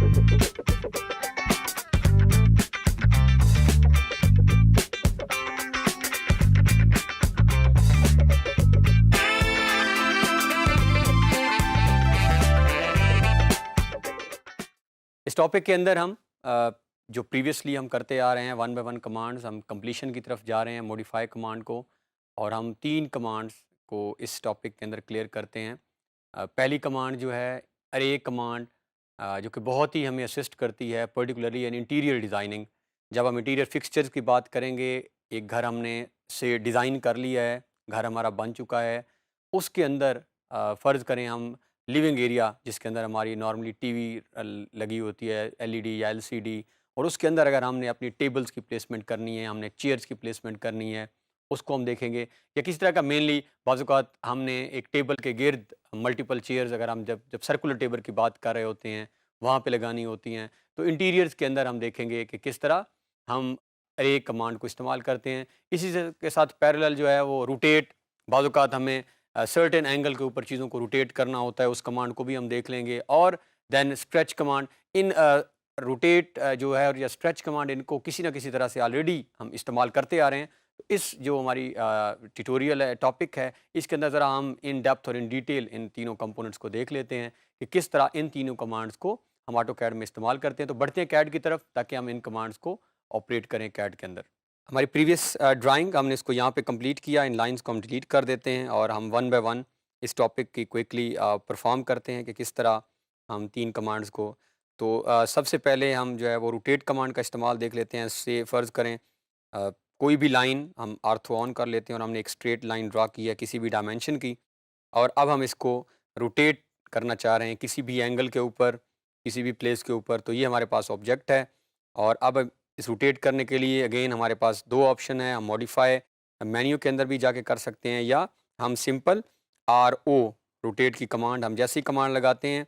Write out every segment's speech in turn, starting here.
इस टॉपिक के अंदर हम जो प्रीवियसली हम करते आ रहे हैं वन बाय वन कमांड्स, हम कंप्लीशन की तरफ जा रहे हैं मॉडिफाई कमांड को, और हम 3 कमांड्स को इस टॉपिक के अंदर क्लियर करते हैं। पहली कमांड जो है अरे कमांड, जो कि बहुत ही हमें असिस्ट करती है पर्टिकुलरली इन इंटीरियर डिज़ाइनिंग। जब हम इंटीरियर फिक्सचर्स की बात करेंगे, एक घर हमने से डिज़ाइन कर लिया है, घर हमारा बन चुका है, उसके अंदर फ़र्ज़ करें हम लिविंग एरिया जिसके अंदर हमारी नॉर्मली टीवी लगी होती है, एलईडी या एलसीडी, और उसके अंदर अगर हमने अपनी टेबल्स की प्लेसमेंट करनी है, हमने चेयर्स की प्लेसमेंट करनी है, उसको हम देखेंगे। या किसी तरह का मेनली बाज़-औक़ात हमने एक टेबल के गिर्द मल्टीपल चेयर्स, अगर हम जब जब सर्कुलर टेबल की बात कर रहे होते हैं, वहाँ पे लगानी होती हैं, तो इंटीरियर्स के अंदर हम देखेंगे कि किस तरह हम अरे कमांड को इस्तेमाल करते हैं। इसी से के साथ पैरेलल जो है वो रोटेट, बाज़-औक़ात हमें सर्टेन एंगल के ऊपर चीज़ों को रोटेट करना होता है, उस कमांड को भी हम देख लेंगे। और देन स्ट्रेच कमांड, इन रोटेट जो है और या स्ट्रेच कमांड, इनको किसी न किसी तरह से ऑलरेडी हम इस्तेमाल करते आ रहे हैं। तो इस जो हमारी ट्यूटोरियल है, टॉपिक है, इसके अंदर ज़रा हम इन डेप्थ और इन डिटेल इन तीनों कंपोनेंट्स को देख लेते हैं कि किस तरह इन तीनों कमांड्स को हम ऑटोकैड में इस्तेमाल करते हैं। तो बढ़ते हैं कैड की तरफ ताकि हम इन कमांड्स को ऑपरेट करें कैड के अंदर। हमारी प्रीवियस ड्राइंग हमने इसको यहाँ पे कंप्लीट किया, इन लाइंस को हम डिलीट कर देते हैं और हम वन बाय वन इस टॉपिक की क्विकली परफॉर्म करते हैं कि किस तरह हम 3 कमांड्स को। तो सबसे पहले हम जो है वो रोटेट कमांड का इस्तेमाल देख लेते हैं। से फ़र्ज़ करें कोई भी लाइन हम ऑर्थो ऑन कर लेते हैं और हमने एक स्ट्रेट लाइन ड्रा की है किसी भी डायमेंशन की, और अब हम इसको रोटेट करना चाह रहे हैं किसी भी एंगल के ऊपर, किसी भी प्लेस के ऊपर। तो ये हमारे पास ऑब्जेक्ट है, और अब इस रोटेट करने के लिए अगेन हमारे पास 2 ऑप्शन है। हम मॉडिफाई मेन्यू के अंदर भी जाके कर सकते हैं, या हम सिंपल RO रोटेट की कमांड, हम जैसी कमांड लगाते हैं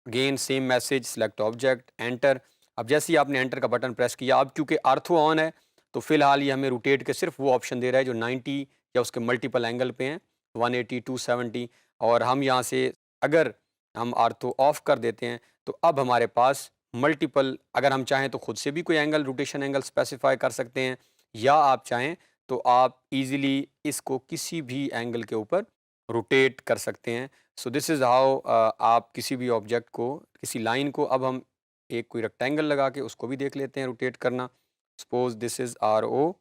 again same message, select object, enter. अब जैसे ही आपने एंटर का बटन प्रेस किया, अब क्योंकि आर्थो ऑन है तो फिलहाल ये हमें रोटेट के सिर्फ वो ऑप्शन दे रहा है जो 90 या उसके मल्टीपल एंगल पे हैं, 180, 270। और हम यहाँ से अगर हम आर्थो ऑफ कर देते हैं तो अब हमारे पास मल्टीपल, अगर हम चाहें तो खुद से भी कोई एंगल, रोटेशन एंगल स्पेसिफाई कर सकते हैं, या आप चाहें तो आप इजीली इसको किसी भी एंगल के ऊपर रोटेट कर सकते हैं। सो दिस इज़ हाउ आप किसी भी ऑब्जेक्ट को, किसी लाइन को, अब हम एक कोई रेक्टेंगल लगा के उसको भी देख लेते हैं रोटेट करना। सपोज दिस इज़ RO,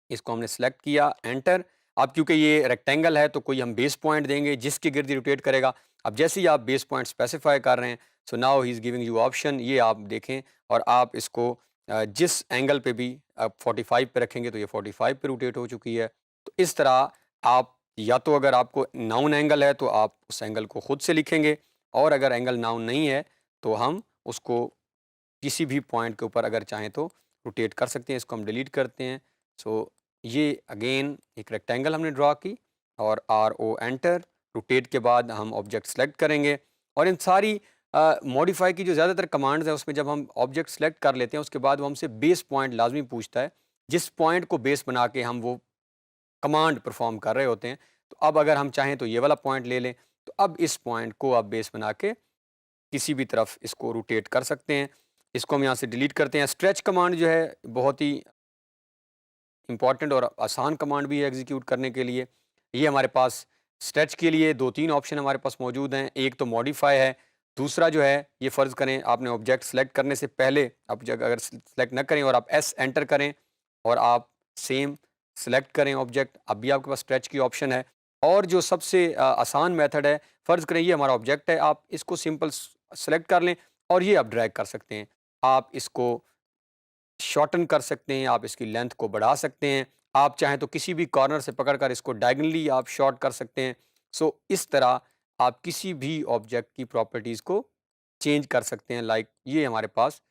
इसको हमने सेलेक्ट किया, एंटर। अब क्योंकि ये रेक्टेंगल है तो कोई हम बेस पॉइंट देंगे जिसके गिर्द रोटेट करेगा। अब जैसे ही आप बेस पॉइंट स्पेसिफाई कर रहे हैं, so now he is giving you option, ये आप देखें, और आप इसको जिस एंगल पे भी आप 45 पे रखेंगे तो ये 45 पे रोटेट हो चुकी है। तो इस तरह आप, या तो अगर आपको नाउन एंगल है तो आप उस एंगल को खुद से लिखेंगे, और अगर एंगल नाउन नहीं है तो हम उसको किसी भी पॉइंट के ऊपर अगर चाहें तो रोटेट कर सकते हैं। इसको हम डिलीट करते हैं। सो ये अगेन एक रेक्टेंगल हमने ड्रा की, और RO एंटर। रोटेट के बाद हम ऑब्जेक्ट सेलेक्ट करेंगे, और इन सारी मॉडिफाई की जो ज़्यादातर कमांड्स हैं उसमें जब हम ऑब्जेक्ट सेलेक्ट कर लेते हैं उसके बाद वो हमसे बेस पॉइंट लाजमी पूछता है, जिस पॉइंट को बेस बना के हम वो कमांड परफॉर्म कर रहे होते हैं। तो अब अगर हम चाहें तो ये वाला पॉइंट ले लें, तो अब इस पॉइंट को आप बेस बना के किसी भी तरफ इसको रोटेट कर सकते हैं। इसको हम यहाँ से डिलीट करते हैं। स्ट्रेच कमांड जो है बहुत ही इंपॉर्टेंट और आसान कमांड भी है एग्जीक्यूट करने के लिए। ये हमारे पास स्ट्रेच के लिए 2-3 ऑप्शन हमारे पास मौजूद हैं। एक तो मॉडिफाई है, दूसरा जो है ये फ़र्ज़ करें आपने ऑब्जेक्ट सेलेक्ट करने से पहले, आप अगर सेलेक्ट ना करें और आप S एंटर करें और आप सेम सेलेक्ट करें ऑब्जेक्ट, अब भी आपके पास स्ट्रेच की ऑप्शन है। और जो सबसे आसान मेथड है, फ़र्ज़ करें ये हमारा ऑब्जेक्ट है, आप इसको सिंपल सेलेक्ट कर लें और ये आप ड्रैग कर सकते हैं। आप इसको शॉर्टन कर सकते हैं, आप इसकी लेंथ को बढ़ा सकते हैं, आप चाहें तो किसी भी कॉर्नर से पकड़कर इसको डायगनली आप शॉर्ट कर सकते हैं। सो इस तरह आप किसी भी ऑब्जेक्ट की प्रॉपर्टीज़ को चेंज कर सकते हैं। लाइक ये हमारे पास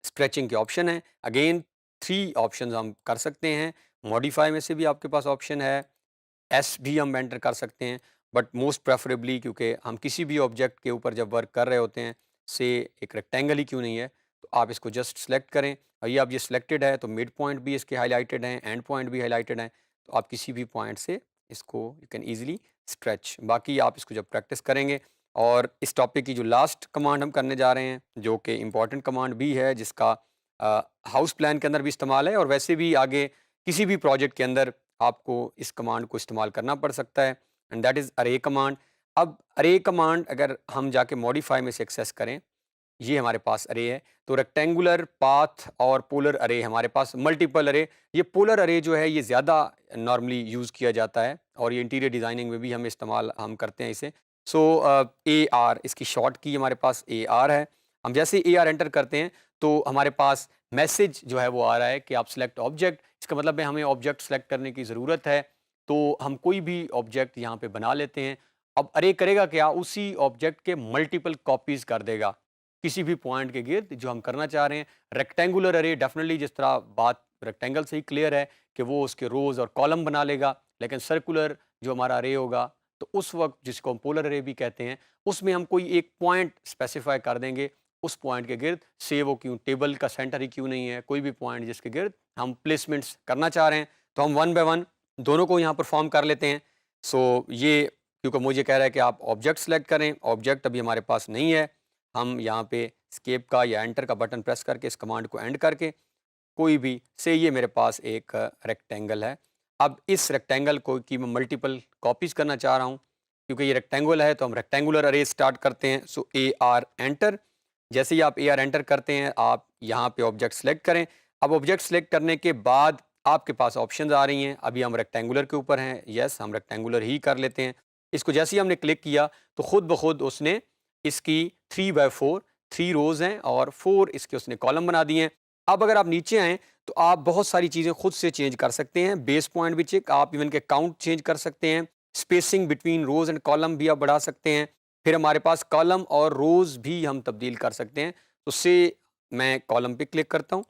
स्ट्रेचिंग के ऑप्शन है। अगेन 3 ऑप्शंस हम कर सकते हैं। मॉडिफाई में से भी आपके पास ऑप्शन है, एस भी हम एंटर कर सकते हैं, बट मोस्ट प्रेफरेबली क्योंकि हम किसी भी ऑब्जेक्ट के ऊपर जब वर्क कर रहे होते हैं, से एक रेक्टेंगल ही क्यों नहीं है, तो आप इसको जस्ट सेलेक्ट करें, और ये अब ये सिलेक्टेड है तो मिड पॉइंट भी इसके हाईलाइटेड हैं, एंड पॉइंट भी हाईलाइटेड हैं, तो आप किसी भी पॉइंट से इसको यू कैन ईजिली स्ट्रेच। बाकी आप इसको जब प्रैक्टिस करेंगे और इस टॉपिक की जो लास्ट कमांड हम करने जा रहे हैं, जो कि इम्पॉर्टेंट कमांड भी है, जिसका हाउस प्लान के अंदर भी इस्तेमाल है और वैसे भी आगे किसी भी प्रोजेक्ट के अंदर आपको इस कमांड को इस्तेमाल करना पड़ सकता है, एंड दैट इज़ अरे कमांड। अब अरे कमांड अगर हम जाके मॉडिफाई में से एक्सेस करें, ये हमारे पास अरे है, तो रेक्टेंगुलर, पाथ और पोलर अरे हमारे पास, मल्टीपल अरे। ये पोलर अरे जो है ये ज़्यादा नॉर्मली यूज़ किया जाता है और ये इंटीरियर डिज़ाइनिंग में भी हम इस्तेमाल हम करते हैं इसे। सो ए आर इसकी शॉर्ट की हमारे पास ए आर है। हम जैसे ए आर एंटर करते हैं तो हमारे पास मैसेज जो है वो आ रहा है कि आप सिलेक्ट ऑब्जेक्ट। इसका मतलब है हमें ऑब्जेक्ट सेलेक्ट करने की ज़रूरत है, तो हम कोई भी ऑब्जेक्ट यहाँ पे बना लेते हैं। अब अरे करेगा क्या, उसी ऑब्जेक्ट के मल्टीपल कॉपीज़ कर देगा किसी भी पॉइंट के गिर्द जो हम करना चाह रहे हैं। रेक्टेंगुलर अरे डेफिनेटली, जिस तरह बात रेक्टेंगल से ही क्लियर है कि वो उसके रोज़ और कॉलम बना लेगा, लेकिन सर्कुलर जो हमारा अरे होगा, तो उस वक्त जिसको हम पोलर अरे भी कहते हैं, उसमें हम कोई एक पॉइंट स्पेसिफाई कर देंगे। उस पॉइंट के गिर्द से वो क्यों टेबल का सेंटर ही क्यों नहीं है, कोई भी पॉइंट जिसके गिर्द हम प्लेसमेंट्स करना चाह रहे हैं, तो हम वन बाय वन दोनों को यहाँ परफॉर्म कर लेते हैं। सो ये क्योंकि मुझे कह रहा है कि आप ऑब्जेक्ट सेलेक्ट करें, ऑब्जेक्ट अभी हमारे पास नहीं है। हम यहाँ पे स्केप का या एंटर का बटन प्रेस करके इस कमांड को एंड करके कोई भी से, ये मेरे पास एक रेक्टेंगल है। अब इस रेक्टेंगल को की मैं मल्टीपल कॉपीज करना चाह रहा हूँ, क्योंकि ये रेक्टेंगल है तो हम रेक्टेंगुलर अरे स्टार्ट करते हैं। सो ए आर एंटर। जैसे ही आप ए आर एंटर करते हैं, आप यहाँ पे ऑब्जेक्ट सेलेक्ट करें। अब ऑब्जेक्ट सेलेक्ट करने के बाद आपके पास ऑप्शंस आ रही हैं। अभी हम रेक्टेंगुलर के ऊपर हैं, यस हम रेक्टेंगुलर ही कर लेते हैं। इसको जैसे ही हमने क्लिक किया तो खुद ब खुद उसने इसकी 3x4 3 रोज़ हैं और 4 इसके उसने कॉलम बना दिए हैं। अब अगर आप नीचे आएँ तो आप बहुत सारी चीज़ें खुद से चेंज कर सकते हैं। बेस पॉइंट भी चेक, आप इवन के काउंट चेंज कर सकते हैं। Spacing between rows and column भी आप बढ़ा सकते हैं। फिर हमारे पास कॉलम और रोज़ भी हम तब्दील कर सकते हैं। तो से मैं कॉलम पे क्लिक करता हूँ।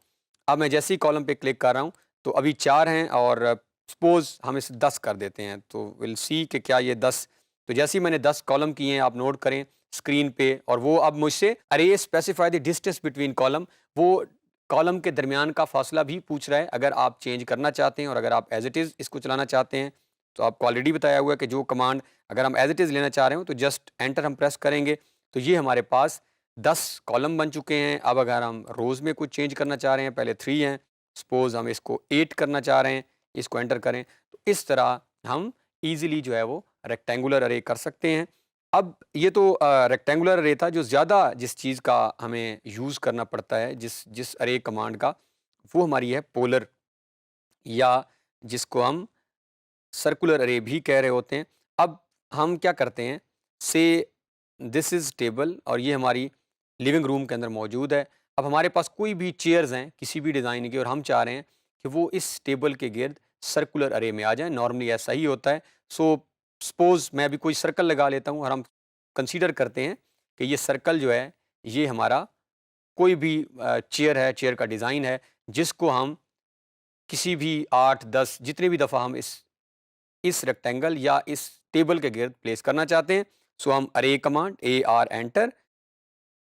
अब मैं जैसे ही कॉलम पे क्लिक कर रहा हूँ तो अभी 4 हैं और सपोज़ हम इसे 10 कर देते हैं, तो विल सी कि क्या ये 10। तो जैसे ही मैंने 10 कॉलम किए हैं, आप नोट करें स्क्रीन पे, और वो अब मुझसे अरे specify the distance between column, वो कॉलम के दरमियान का फासला भी पूछ रहा है। अगर आप चेंज करना चाहते हैं और अगर आप एज इट इज़ इसको चलाना चाहते हैं, तो आपको ऑलरेडी बताया हुआ है कि जो कमांड अगर हम एज इट इज़ लेना चाह रहे हो तो जस्ट एंटर हम प्रेस करेंगे। तो ये हमारे पास 10 कॉलम बन चुके हैं। अब अगर हम रोज़ में कुछ चेंज करना चाह रहे हैं, पहले 3 हैं, सपोज़ हम इसको 8 करना चाह रहे हैं, इसको एंटर करें। तो इस तरह हम ईज़िली जो है वो रेक्टेंगुलर अरे कर सकते हैं। अब ये तो रेक्टेंगुलर अरे था। जो ज़्यादा जिस चीज़ का हमें यूज़ करना पड़ता है, जिस जिस अरे कमांड का, वो हमारी है पोलर, या जिसको हम सर्कुलर अरे भी कह रहे होते हैं। अब हम क्या करते हैं, से दिस इज़ टेबल और ये हमारी लिविंग रूम के अंदर मौजूद है। अब हमारे पास कोई भी चेयर्स हैं किसी भी डिज़ाइन की और हम चाह रहे हैं कि वो इस टेबल के गिर्द सर्कुलर अरे में आ जाएँ। नॉर्मली ऐसा ही होता है। सो सपोज़ मैं अभी कोई सर्कल लगा लेता हूँ और हम कंसीडर करते हैं कि ये सर्कल जो है ये हमारा कोई भी चेयर है, चेयर का डिज़ाइन है, जिसको हम किसी भी 8-10 जितनी भी दफ़ा हम इस रेक्टेंगल या इस टेबल के गिर्द प्लेस करना चाहते हैं। सो हम अरे command A R enter,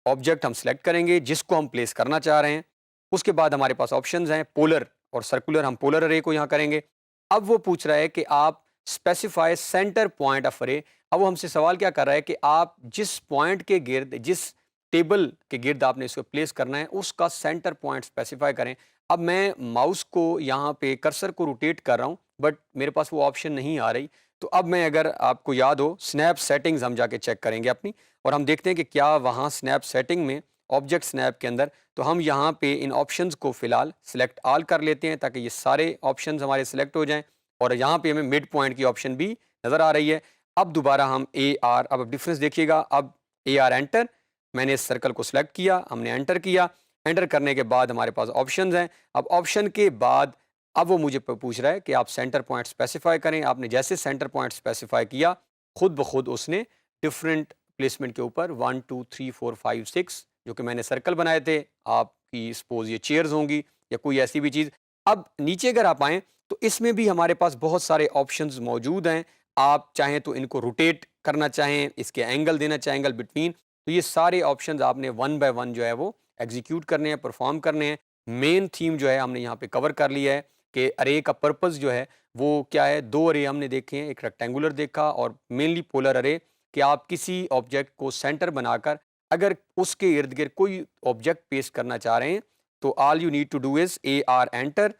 object हम सेलेक्ट करेंगे जिसको हम प्लेस करना चाह रहे हैं। उसके बाद हमारे पास ऑप्शंस हैं पोलर और सर्कुलर। हम पोलर अरे को यहाँ करेंगे। अब वो पूछ रहा है कि आप स्पेसिफाई सेंटर पॉइंट ऑफ अरे। अब वो हमसे सवाल क्या कर रहा है कि आप जिस पॉइंट के गिर्द, जिस टेबल के गिर्द आपने इसको प्लेस करना है, उसका सेंटर पॉइंट स्पेसिफाई करें। अब मैं माउस को यहाँ पे कर्सर को रोटेट कर रहा हूँ, बट मेरे पास वो ऑप्शन नहीं आ रही। तो अब मैं, अगर आपको याद हो, स्नैप सेटिंग्स हम जाके चेक करेंगे अपनी, और हम देखते हैं कि क्या वहाँ स्नैप सेटिंग में, ऑब्जेक्ट स्नैप के अंदर, तो हम यहाँ पे इन ऑप्शंस को फ़िलहाल सिलेक्ट ऑल कर लेते हैं ताकि ये सारे ऑप्शंस हमारे सिलेक्ट हो जाएँ। और यहाँ पे हमें मिड पॉइंट की ऑप्शन भी नज़र आ रही है। अब दोबारा हम ए आर, अब डिफरेंस देखिएगा। अब ए आर एंटर, मैंने इस सर्कल को सिलेक्ट किया, हमने एंटर किया। एंटर करने के बाद हमारे पास ऑप्शंस हैं। अब ऑप्शन के बाद अब वो मुझे पूछ रहा है कि आप सेंटर पॉइंट स्पेसिफाई करें। आपने जैसे सेंटर पॉइंट स्पेसिफाई किया, खुद ब खुद उसने डिफरेंट प्लेसमेंट के ऊपर 1 2 3 4 5 6 जो कि मैंने सर्कल बनाए थे, आपकी सपोज ये चेयर्स होंगी या कोई ऐसी भी चीज़। अब नीचे अगर आप आएँ तो इसमें भी हमारे पास बहुत सारे ऑप्शंस मौजूद हैं। आप चाहें तो इनको रोटेट करना चाहें, इसके एंगल देना चाहें, एंगल बिटवीन, तो ये सारे ऑप्शंस आपने वन बाय वन जो है वो एग्जीक्यूट करने हैं, परफॉर्म करने हैं। मेन थीम जो है हमने यहाँ पे कवर कर लिया है कि अरे का पर्पस जो है वो क्या है। 2 अरे हमने देखे हैं, एक रेक्टेंगुलर देखा और मेनली पोलर अरे कि आप किसी ऑब्जेक्ट को सेंटर बनाकर अगर उसके इर्द गिर्द कोई ऑब्जेक्ट पेस्ट करना चाह रहे हैं तो all you need to do is AR enter.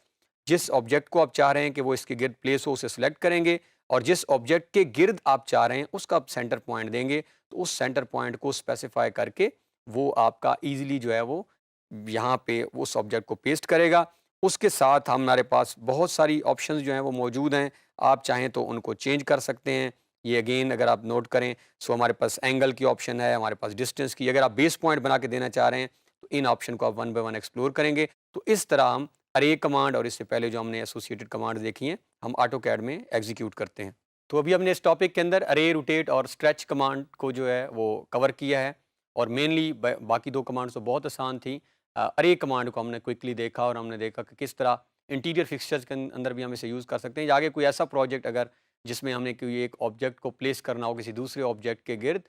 जिस ऑब्जेक्ट को आप चाह रहे हैं कि वो इसके गिर्द प्लेस हो उसे सिलेक्ट करेंगे और जिस ऑब्जेक्ट के गिर्द आप चाह रहे हैं उसका आप सेंटर पॉइंट देंगे, तो उस सेंटर पॉइंट को स्पेसिफाई करके वो आपका ईजिली जो है वो यहाँ पे उस ऑब्जेक्ट को पेस्ट करेगा। उसके साथ हमारे पास बहुत सारी ऑप्शंस जो हैं वो मौजूद हैं, आप चाहें तो उनको चेंज कर सकते हैं। ये अगेन अगर आप नोट करें, सो हमारे पास एंगल की ऑप्शन है, हमारे पास डिस्टेंस की, अगर आप बेस पॉइंट बना के देना चाह रहे हैं तो इन ऑप्शन को आप वन बाय वन एक्सप्लोर करेंगे। तो इस तरह हम अरे कमांड और इससे पहले जो हमने एसोसिएटेड कमांड देखी हैं हम ऑटोकैड में एग्जीक्यूट करते हैं। तो अभी हमने इस टॉपिक के अंदर अरे, रोटेट और स्ट्रेच कमांड को जो है वो कवर किया है और मेनली बाकी दो कमांड्स तो बहुत आसान थी। अरे कमांड को हमने क्विकली देखा और हमने देखा कि किस तरह इंटीरियर फिक्सचर्स के अंदर भी हम इसे यूज़ कर सकते हैं। या आगे कोई ऐसा प्रोजेक्ट अगर जिसमें हमने कोई एक ऑब्जेक्ट को प्लेस करना हो किसी दूसरे ऑब्जेक्ट के गिर्द,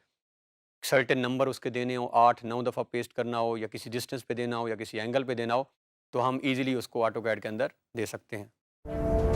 सर्टेन नंबर उसके देने हो, 8-9 दफ़ा पेस्ट करना हो या किसी डिस्टेंस पे देना हो या किसी एंगल पे देना हो, तो हम ईज़िली उसको ऑटोकैड के अंदर दे सकते हैं।